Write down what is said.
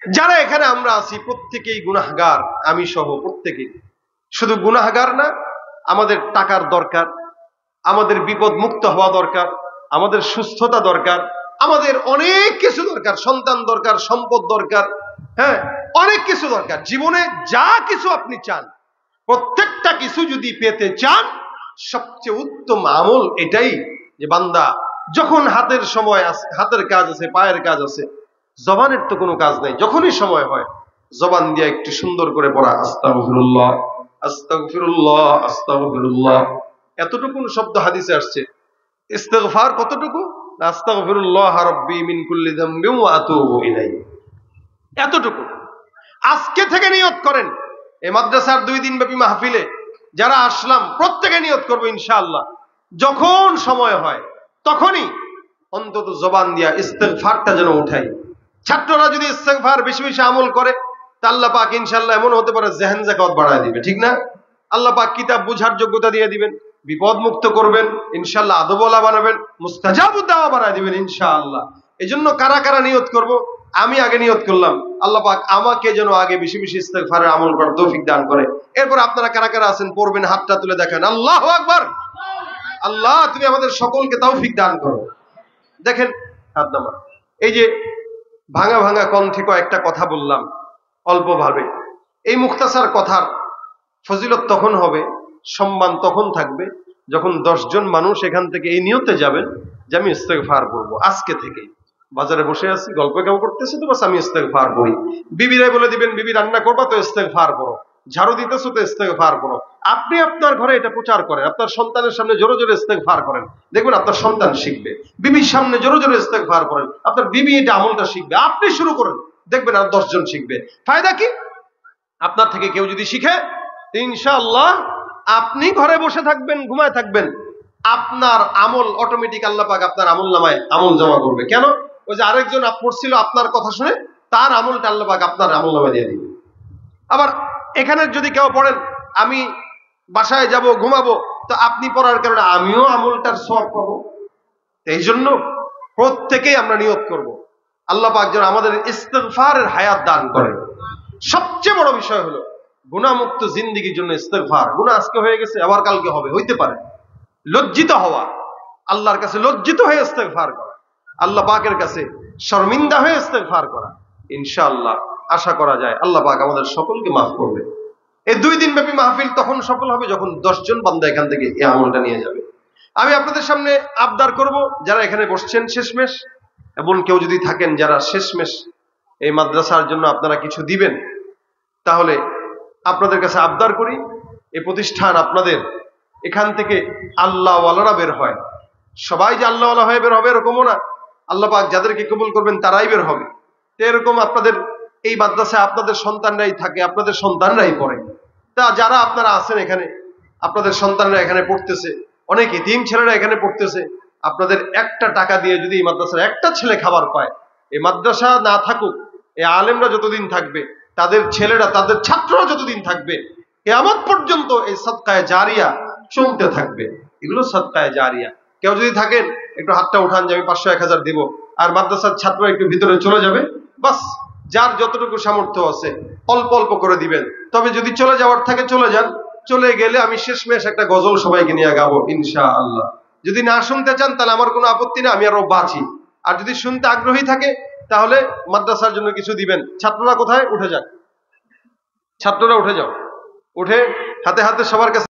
যারা এখানে আমরা আছি প্রত্যেকেই গুনাহগার, আমি সহ প্রত্যেকেই। শুধু গুনাহগার না, আমাদের টাকার দরকার, আমাদের বিপদ মুক্ত হওয়া দরকার, আমাদের সুস্থতা দরকার, আমাদের অনেক কিছু দরকার, সন্তান দরকার, সম্পদ দরকার, হ্যাঁ অনেক কিছু দরকার। জীবনে যা কিছু আপনি চান, প্রত্যেকটা কিছু যদি পেতে চান, সবচেয়ে উত্তম আমল এটাই যে বান্দা যখন হাতের সময় আছে, হাতের কাজ আছে, পায়ের কাজ আছে, জবানের তো কোনো কাজ নাই, যখনই সময় হয় জবান দিয়ে একটু সুন্দর করে পড়া আস্তাগফিরুল্লাহ আস্তাগফিরুল্লাহ আস্তাগফিরুল্লাহ। এতটুকু শব্দ হাদিসে আসছে। ইস্তিগফার কতটুকু? আস্তাগফিরুল্লাহ রাব্বি মিন কুল্লি যামবিন ওয়া আতুবু ইলাইহি। এতটুকু। আজকে থেকে নিয়ত করেন, এই মাদ্রাসার 2 দিন ব্যাপী মাহফিলে যারা আসলাম প্রত্যেকে নিয়ত করবো ইনশাআল্লাহ, যখন সময় হয় তখনই অন্তত জবান দিয়া ইস্তিগফারটা যেন উঠাই। ছাত্ররা যদি ইস্তিগফার বেশি বেশি আমল করে, তা আল্লাহ পাক ইনশাআল্লাহ এমন হতে পারে জেহেন যাকাত বাড়ায় দিবে, ঠিক না? আল্লাহ পাক কিতাব বুঝার যোগ্যতা দিয়ে দিবেন, বিপদ মুক্ত করবেন, ইনশাআল্লাহ আদবওয়ালা বানাবেন, মুস্তাজাবুদ দাওয়া বানায় দিবেন ইনশাআল্লাহ। এজন্য কারা কারা নিয়ত করব? আমি আগে নিয়ত করলাম, আল্লাহ পাক আমাকে যেন আগে বেশি বেশি ইস্তিগফারের আমল করার তৌফিক দান করে। এরপর আপনারা কারা কারা আছেন পড়বেন, হাতটা তুলে দেখেন। আল্লাহু আকবার। আল্লাহ তুমি আমাদের সকলকে তৌফিক দান করো। দেখেন হাত নামা। এই যে ভাঙা ভাঙা কণ্ঠে কয়েকটা কথা বললাম অল্পভাবে, এই মুখতাসার কথার ফজিলত তখন হবে, সম্মান তখন থাকবে যখন 10 জন মানুষ এখান থেকে এই নিয়তে যাবেন যে আমি ইস্তেগফার করবো আজকে থেকে। বাজারে বসে আছি, গল্প কেউ করতেছে, তো বাস আমি ইস্তেগফার করি। বিবিরাই বলে দিবেন, বিবি রান্না করবা তো ইস্তেগফার করো, ঝাড়ু দিতেছো তো ইস্তেগফার করো। আপনি আপনার ঘরে এটা প্রচার করেন, আপনার সন্তানের সামনে জোরে জোরে ইস্তেগফার করেন, দেখবেন আপনার সন্তান শিখবে। বিবির সামনে জোরে জোরে ইস্তেগফার করেন, আপনার বিবি এটা আমলটা শিখবে। আপনি শুরু করেন, দেখবেন আর 10 জন শিখবে। ফায়দা কি? আপনার থেকে কেউ যদি শিখে, ইনশাআল্লাহ আপনি ঘরে বসে থাকবেন, ঘুমায় থাকবেন, আপনার আমল অটোমেটিক আল্লাহ পাক আপনার আমল নামায় আমল জমা করবে। কেন? ওই যে আরেকজন পড়ছিল আপনার কথা শুনে, তার আমলটা আল্লাহ পাক আপনার আমল নামায় দিয়ে দিবে। আবার এখানে যদি কেউ পড়েন, আমি বাসায় যাব ঘুমাবো, তো আপনি পড়ার কারণে আমিও আমলটার সওয়াব পাবো। এই জন্য প্রত্যেকেই আমরা নিয়ত করব, আল্লাহ পাক যেন আমাদের ইস্তিগফারের হায়াত দান করেন। সবচেয়ে বড় বিষয় হলো গুনাহমুক্ত জিন্দেগির জন্য ইস্তিগফার। গুনাহ আজকে হয়ে গেছে, আবার কালকে হবে, হইতে পারে। লজ্জিত হওয়া, আল্লাহর কাছে লজ্জিত হয়ে ইস্তিগফার করা, আল্লাহ পাকের কাছে শর্মিন্দা হয়ে ইস্তিগফার করা, ইনশাআল্লাহ আশা করা যায় আল্লাহ পাক আমাদের সকলকে মাফ করবে। এই 2 দিন ব্যাপী মাহফিল তখন সফল হবে যখন 10 জন বান্দা এখান থেকে এই আমলটা নিয়ে যাবে। আমি আপনাদের সামনে আবদার করব, যারা এখানে বসছেন শেষমেশ, এবং কেউ যদি থাকেন যারা শেষমেশ এই মাদ্রাসার জন্য আপনারা কিছু দিবেন, তাহলে আপনাদের কাছে আবদার করি, এই প্রতিষ্ঠান আপনাদের, এখান থেকে আল্লাহওয়ালারা বের হয়। সবাই যে আল্লাহওয়ালা হয়ে বের হবে এরকমও না, আল্লাহ পাক যাদেরকে কবুল করবেন তারাই বের হবে। তো এরকম আপনাদের এই মাদ্রাসায় আপনাদের সন্তানরাই থাকে, আপনাদের সন্তানরাই পড়ে। তা যারা আপনারা আছেন এখানে, আপনাদের সন্তানরা এখানে পড়তেছে, অনেক এতিম ছেলেরা এখানে পড়তেছে, আপনাদের একটা টাকা দিয়ে যদি এই মাদ্রাসার একটা ছেলে খাবার পায়, এই মাদ্রাসা না থাকুক, এই আলেমরা যতদিন থাকবে, তাদের ছেলেরা, তাদের ছাত্ররা যতদিন থাকবে, কিয়ামত পর্যন্ত এই সাদকায়ে জারিয়া চলতে থাকবে। এগুলো সাদকায়ে জারিয়া। কেউ যদি থাকেন একটু হাতটা উঠান যে আমি 500-1000 দিব, আর মাদ্রাসার ছাত্র একটু ভিতরে চলে যাবে, বাস যার যতটুকু সামর্থ্য আছে অল্প অল্প করে দিবেন। তবে যদি চলে যাওয়ার থাকে চলে যান, চলে গেলে আমি শেষমেশ একটা গজল সবাইকে নিয়ে গাবো ইনশাআল্লাহ। যদি না শুনতে চান তাহলে আমার কোনো আপত্তি না, আমি আরো বাঁচি। আর যদি শুনতে আগ্রহী থাকে তাহলে মাদ্রাসার জন্য কিছু দিবেন। ছাত্ররা কোথায়? উঠে যান, ছাত্ররা উঠে যাও, উঠে হাতে হাতে সবার কাছে